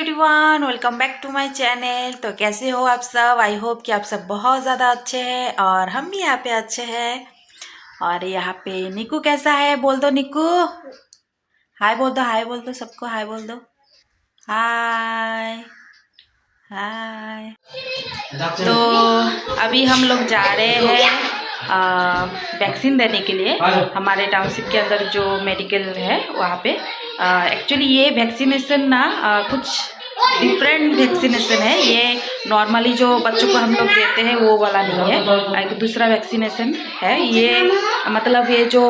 Everyone, welcome back to my channel. तो कैसे हो आप सब? आई होप कि आप सब बहुत ज़्यादा अच्छे हैं और हम भी यहाँ पे अच्छे हैं। और यहाँ पे निकू कैसा है? बोल दो निकू, हाय बोल दो, हाय बोल दो, सबको हाय बोल दो, हाय हाय। तो अभी हम लोग जा रहे हैं वैक्सीन देने के लिए हमारे टाउनशिप के अंदर जो मेडिकल है वहाँ पे। एक्चुअली ये वैक्सीनेशन ना कुछ डिफरेंट वैक्सीनेशन है। ये नॉर्मली जो बच्चों को हम लोग देते हैं वो वाला नहीं है, एक दूसरा वैक्सीनेशन है ये। मतलब ये जो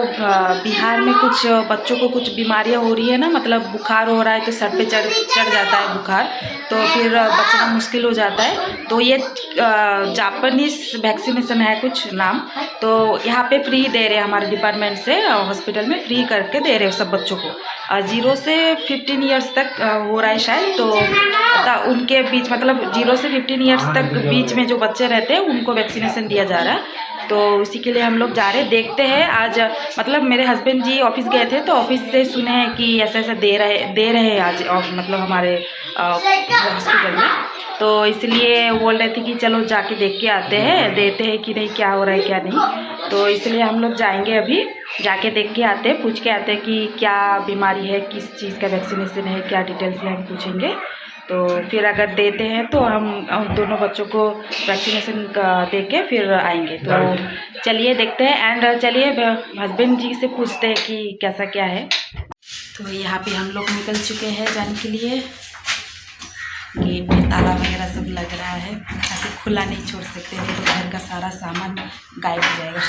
बिहार में कुछ बच्चों को कुछ बीमारियां हो रही है ना, मतलब बुखार हो रहा है तो सर पे चढ़ जाता है बुखार, तो फिर बचना मुश्किल हो जाता है। तो ये जापानीज वैक्सीनेशन है कुछ नाम। तो यहाँ पे फ्री दे रहे हैं हमारे डिपार्टमेंट से, हॉस्पिटल में फ्री करके दे रहे हैं सब बच्चों को। 0 से 15 ईयर्स तक हो रहा है शायद। तो उनके बीच मतलब 0 से 15 ईयर्स तक बीच में जो बच्चे रहते हैं उनको वैक्सीनेशन दिया जा रहा है। तो उसी के लिए हम लोग जा रहे हैं, देखते हैं। आज मतलब मेरे हस्बैंड जी ऑफिस गए थे तो ऑफिस से सुने हैं कि ऐसा ऐसा दे रहे हैं आज मतलब हमारे हॉस्पिटल में। तो इसलिए बोल रहे थे कि चलो जाके देख के आते हैं, देते हैं कि नहीं, क्या हो रहा है क्या नहीं। तो इसलिए हम लोग जाएंगे, अभी जाके देख के आते हैं, पूछ के आते हैं कि क्या बीमारी है, किस चीज़ का वैक्सीनेशन है, क्या डिटेल्स है, हम पूछेंगे। तो फिर अगर देते हैं तो हम दोनों बच्चों को वैक्सीनेशन दे के फिर आएंगे। तो चलिए देखते हैं। एंड चलिए हस्बैंड जी से पूछते हैं कि कैसा क्या है। तो यहाँ पे हम लोग निकल चुके हैं जाने के लिए। गेट में ताला वगैरह सब लग रहा है, ऐसे खुला नहीं छोड़ सकते, नहीं तो घर का सारा सामान गायब हो जाएगा।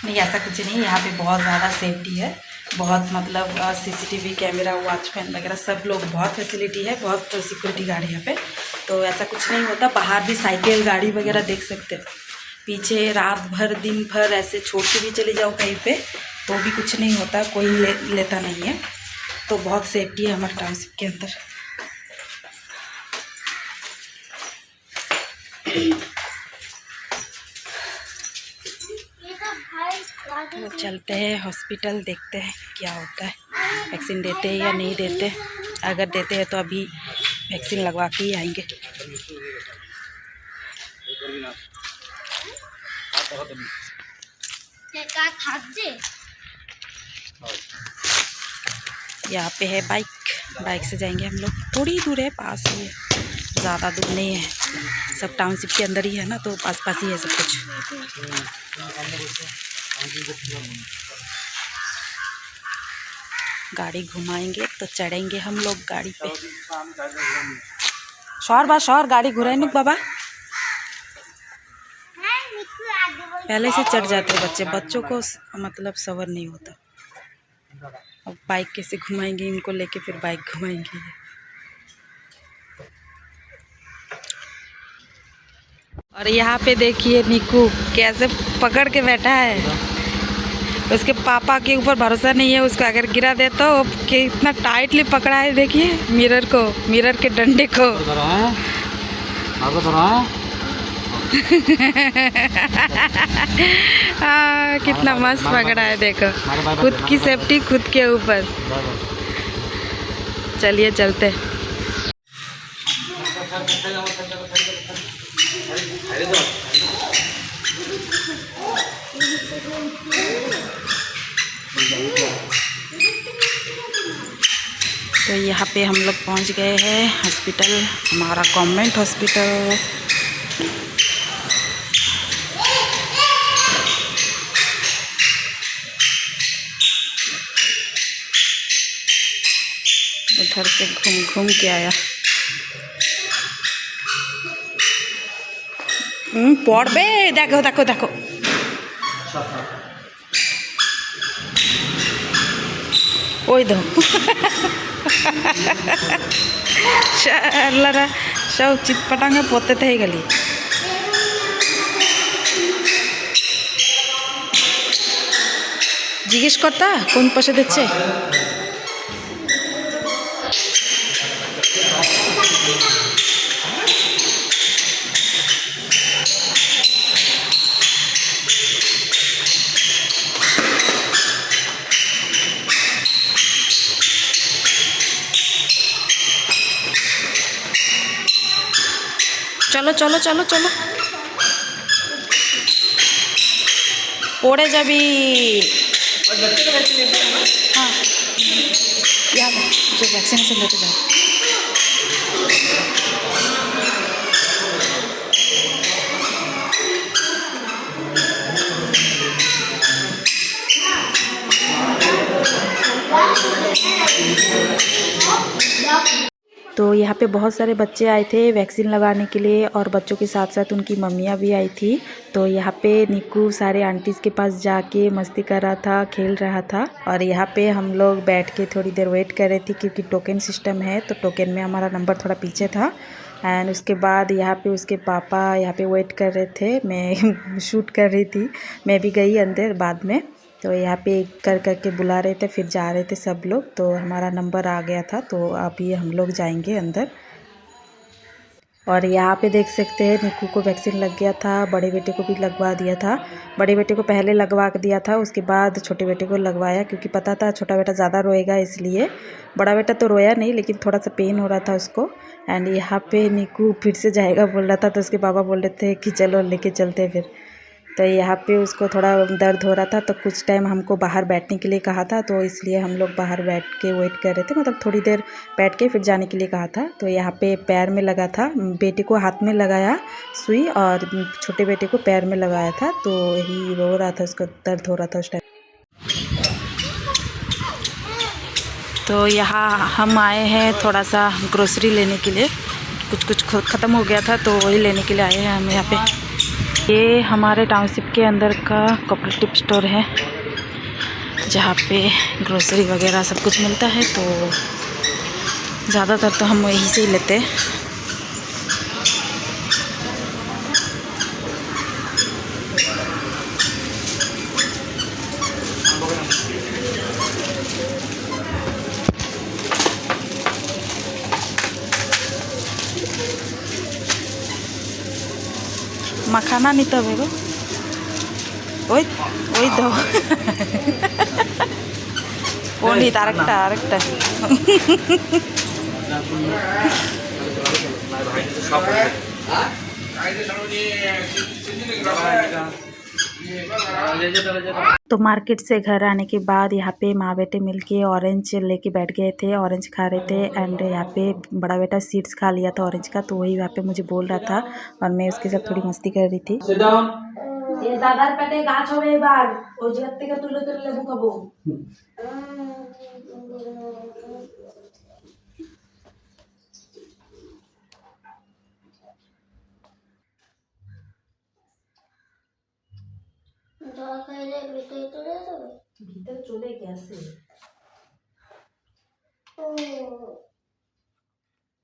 नहीं, ऐसा कुछ नहीं, यहाँ पे बहुत ज़्यादा सेफ्टी है, बहुत मतलब सीसीटीवी कैमरा, वॉचमैन वगैरह सब लोग, बहुत फैसिलिटी है, बहुत सिक्योरिटी गार्ड यहाँ पे। तो ऐसा कुछ नहीं होता। बाहर भी साइकिल गाड़ी वगैरह देख सकते हैं पीछे। रात भर दिन भर ऐसे छोड़ के भी चले जाओ कहीं पे तो भी कुछ नहीं होता, कोई लेता नहीं है। तो बहुत सेफ्टी है हमारे टाउनशिप के अंदर। तो चलते हैं हॉस्पिटल, देखते हैं क्या होता है, वैक्सीन देते हैं या नहीं देते। अगर देते हैं तो अभी वैक्सीन लगवा के ही आएंगे। यहाँ पे है बाइक से जाएंगे हम लोग। थोड़ी दूर है, पास ही है, ज़्यादा दूर नहीं है। सब टाउनशिप के अंदर ही है ना, तो पास पास ही है सब कुछ। गाड़ी घुमाएंगे तो चढ़ेंगे हम लोग गाड़ी पे। शौर गाड़ी घुराएंगे बाबा। पहले से चढ़ जाते हैं बच्चों को मतलब सबर नहीं होता। अब बाइक कैसे घुमाएंगे, इनको लेके फिर बाइक घुमाएंगे। और यहाँ पे देखिए निकू कैसे पकड़ के बैठा है। उसके पापा के ऊपर भरोसा नहीं है उसको, अगर गिरा दे तो कितना टाइटली पकड़ा है। देखिए मिरर को, मिरर के डंडे को। कितना मस्त पकड़ा है, देखो। खुद की सेफ्टी खुद के ऊपर। चलिए चलते। तो यहाँ पे हम लोग पहुँच गए हैं हॉस्पिटल, हमारा गवर्नमेंट हॉस्पिटल। उधर से घूम के आया। पड़बे, देखो देखो देखो। ওই দো শালারা সব চিৎপাটাঙ্গে পড়তে থেকে গেলি। জিজ্ঞেস করতা কোন পাশে দিচ্ছে। चलो चलो चलो चलो पड़े जाबी। हाँ याद है जो वैक्सीनेशन लेते जाओ। तो यहाँ पे बहुत सारे बच्चे आए थे वैक्सीन लगाने के लिए और बच्चों के साथ साथ उनकी मम्मियाँ भी आई थी। तो यहाँ पे निक्कू सारे आंटीज़ के पास जाके मस्ती कर रहा था, खेल रहा था। और यहाँ पे हम लोग बैठ के थोड़ी देर वेट कर रहे थे क्योंकि टोकन सिस्टम है, तो टोकन में हमारा नंबर थोड़ा पीछे था। एंड उसके बाद यहाँ पे उसके पापा यहाँ पे वेट कर रहे थे। मैं शूट कर रही थी, मैं भी गई अंदर बाद में। तो यहाँ पे कर करके बुला रहे थे, फिर जा रहे थे सब लोग। तो हमारा नंबर आ गया था, तो अभी हम लोग जाएंगे अंदर। और यहाँ पे देख सकते हैं निक्कू को वैक्सीन लग गया था, बड़े बेटे को भी लगवा दिया था। बड़े बेटे को पहले लगवा दिया था, उसके बाद छोटे बेटे को लगवाया क्योंकि पता था छोटा बेटा ज़्यादा रोएगा इसलिए। बड़ा बेटा तो रोया नहीं लेकिन थोड़ा सा पेन हो रहा था उसको। एंड यहाँ पे निक्कू फिर से जाएगा बोल रहा था, तो उसके पापा बोल रहे थे कि चलो लेके चलते फिर। तो यहाँ पे उसको थोड़ा दर्द हो रहा था, तो कुछ टाइम हमको बाहर बैठने के लिए कहा था, तो इसलिए हम लोग बाहर बैठ के वेट कर रहे थे। मतलब थोड़ी देर बैठ के फिर जाने के लिए कहा था। तो यहाँ पे पैर में लगा था, बेटे को हाथ में लगाया सुई और छोटे बेटे को पैर में लगाया था। तो यही रो रहा था, उसका दर्द हो रहा था उस टाइम। तो यहाँ हम आए हैं थोड़ा सा ग्रोसरी लेने के लिए, कुछ ख़त्म हो गया था तो वही लेने के लिए आए हैं हम यहाँ पे। ये हमारे टाउनशिप के अंदर का कोऑपरेटिव स्टोर है जहाँ पे ग्रोसरी वगैरह सब कुछ मिलता है। तो ज़्यादातर तो हम वहीं से ही लेते हैं। मखाना नहीं तो बेगो ओई ओई दो पोनी तारकटा तो मार्केट से घर आने के बाद यहाँ पे माँ बेटे मिलके ऑरेंज लेके बैठ गए थे, ऑरेंज खा रहे थे। एंड यहाँ पे बड़ा बेटा सीड्स खा लिया था ऑरेंज का, तो वही यहाँ पे मुझे बोल रहा था और मैं उसके साथ थोड़ी मस्ती कर रही थी। दादार पेटे गाछ হবে এবার ওই জায়গা থেকে তুলে তুলে লেবু খাবো। জল খাইলে ভিতরে চলে যাবে, ভিতরে চলে গেছে।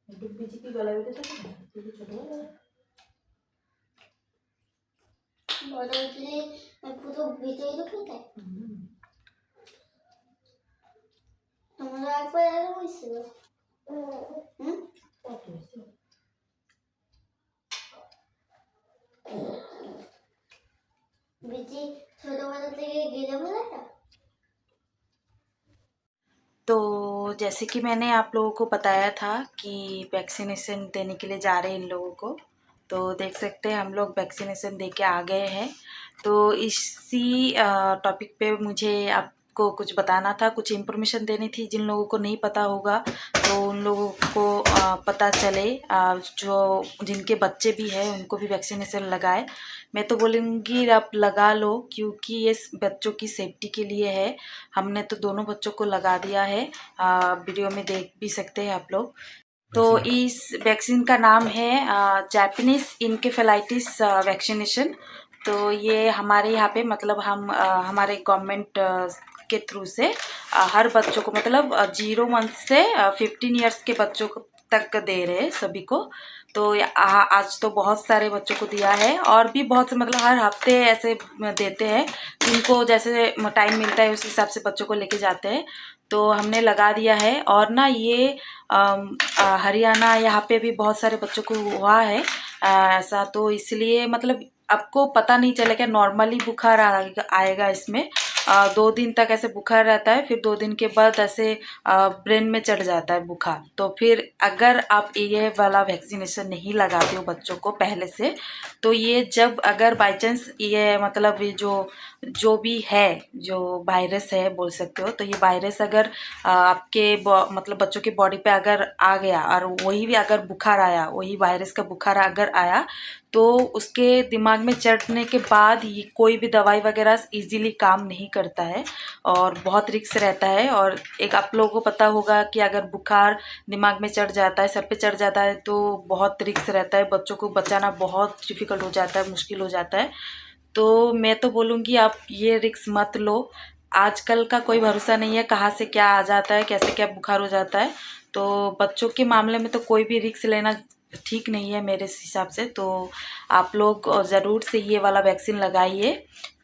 একটু বিচিপি গলা বেঁধে থাকে না, একটু ছোট বড় হলে পুরো ভিতরে ঢুকে যায়। তোমরা একবার এরকম হয়েছিল? কত হয়েছিল? बिची छोटा থেকে গিলে বলাটা। तो जैसे कि मैंने आप लोगों को बताया था कि वैक्सीनेशन देने के लिए जा रहे हैं इन लोगों को, तो देख सकते हैं हम लोग वैक्सीनेशन दे के आ गए हैं। तो इसी टॉपिक पे मुझे आपको कुछ बताना था, कुछ इन्फॉर्मेशन देनी थी जिन लोगों को नहीं पता होगा तो उन लोगों को पता चले। जो जिनके बच्चे भी हैं उनको भी वैक्सीनेशन लगाए। मैं तो बोलूँगी आप लगा लो क्योंकि ये बच्चों की सेफ्टी के लिए है। हमने तो दोनों बच्चों को लगा दिया है, वीडियो में देख भी सकते हैं आप लोग। तो इस वैक्सीन का नाम है जापानीज इंकेफेलाइटिस वैक्सीनेशन। तो ये हमारे यहाँ पे मतलब हम हमारे गवर्नमेंट के थ्रू से हर बच्चों को मतलब 0 मंथ से 15 इयर्स के बच्चों तक दे रहे हैं सभी को। तो आज तो बहुत सारे बच्चों को दिया है और भी बहुत से मतलब हर हफ्ते ऐसे देते हैं, जिनको जैसे टाइम मिलता है उस हिसाब से बच्चों को लेके जाते हैं। तो हमने लगा दिया है। और ना ये हरियाणा यहाँ पे भी बहुत सारे बच्चों को हुआ है ऐसा, तो इसलिए मतलब आपको पता नहीं चलेगा, नॉर्मली बुखार आएगा इसमें 2 दिन तक ऐसे बुखार रहता है, फिर 2 दिन के बाद ऐसे ब्रेन में चढ़ जाता है बुखार। तो फिर अगर आप ये वाला वैक्सीनेशन नहीं लगाते हो बच्चों को पहले से, तो ये जब अगर बाई चांस ये मतलब ये जो भी है, जो वायरस है बोल सकते हो, तो ये वायरस अगर आपके मतलब बच्चों की बॉडी पे अगर आ गया और वही भी अगर बुखार आया, वही वायरस का बुखार अगर आया, तो उसके दिमाग में चढ़ने के बाद ये कोई भी दवाई वगैरह इजीली काम नहीं करता है और बहुत रिस्क रहता है। और एक आप लोगों को पता होगा कि अगर बुखार दिमाग में चढ़ जाता है, सर पे चढ़ जाता है, तो बहुत रिस्क रहता है, बच्चों को बचाना बहुत डिफ़िकल्ट हो जाता है, मुश्किल हो जाता है। तो मैं तो बोलूँगी आप ये रिस्क मत लो। आजकल का कोई भरोसा नहीं है, कहाँ से क्या आ जाता है, कैसे क्या बुखार हो जाता है। तो बच्चों के मामले में तो कोई भी रिस्क लेना ठीक नहीं है मेरे हिसाब से। तो आप लोग ज़रूर से ये वाला वैक्सीन लगाइए।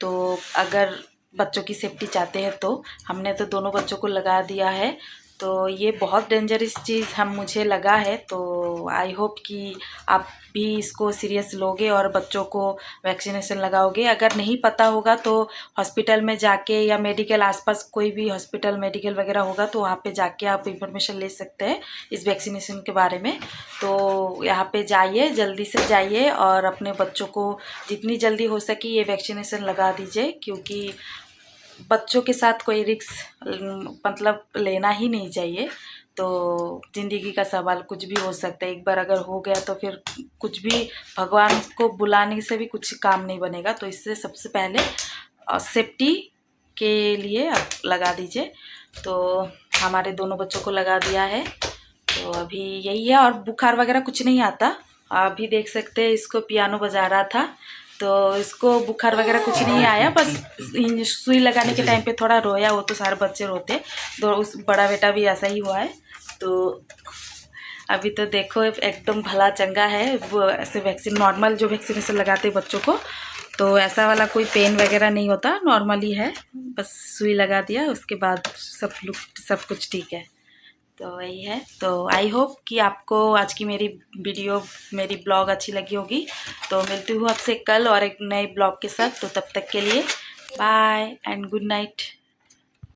तो अगर बच्चों की सेफ्टी चाहते हैं तो हमने तो दोनों बच्चों को लगा दिया है। तो ये बहुत डेंजरस चीज़ हम मुझे लगा है। तो आई होप कि आप भी इसको सीरियस लोगे और बच्चों को वैक्सीनेशन लगाओगे। अगर नहीं पता होगा तो हॉस्पिटल में जाके या मेडिकल आसपास कोई भी हॉस्पिटल मेडिकल वगैरह होगा तो वहाँ पे जाके आप इंफॉर्मेशन ले सकते हैं इस वैक्सीनेशन के बारे में। तो यहाँ पे जाइए, जल्दी से जाइए और अपने बच्चों को जितनी जल्दी हो सके ये वैक्सीनेशन लगा दीजिए, क्योंकि बच्चों के साथ कोई रिस्क मतलब लेना ही नहीं चाहिए। तो ज़िंदगी का सवाल कुछ भी हो सकता है, एक बार अगर हो गया तो फिर कुछ भी भगवान को बुलाने से भी कुछ काम नहीं बनेगा। तो इससे सबसे पहले सेफ्टी के लिए आप लगा दीजिए। तो हमारे दोनों बच्चों को लगा दिया है। तो अभी यही है और बुखार वगैरह कुछ नहीं आता। अभी देख सकते हैं इसको पियानो बजा रहा था, तो इसको बुखार वगैरह कुछ नहीं आया, बस सुई लगाने के टाइम पे थोड़ा रोया। वो तो सारे बच्चे रोते, तो उस बड़ा बेटा भी ऐसा ही हुआ है। तो अभी तो देखो एकदम भला चंगा है। वो ऐसे वैक्सीन नॉर्मल जो वैक्सीनेशन लगाते हैं बच्चों को, तो ऐसा वाला कोई पेन वगैरह नहीं होता, नॉर्मली है, बस सुई लगा दिया, उसके बाद सब कुछ ठीक है। तो वही है। तो आई होप कि आपको आज की मेरी ब्लॉग अच्छी लगी होगी। तो मिलती हूँ आपसे कल और एक नए ब्लॉग के साथ। तो तब तक के लिए बाय एंड गुड नाइट।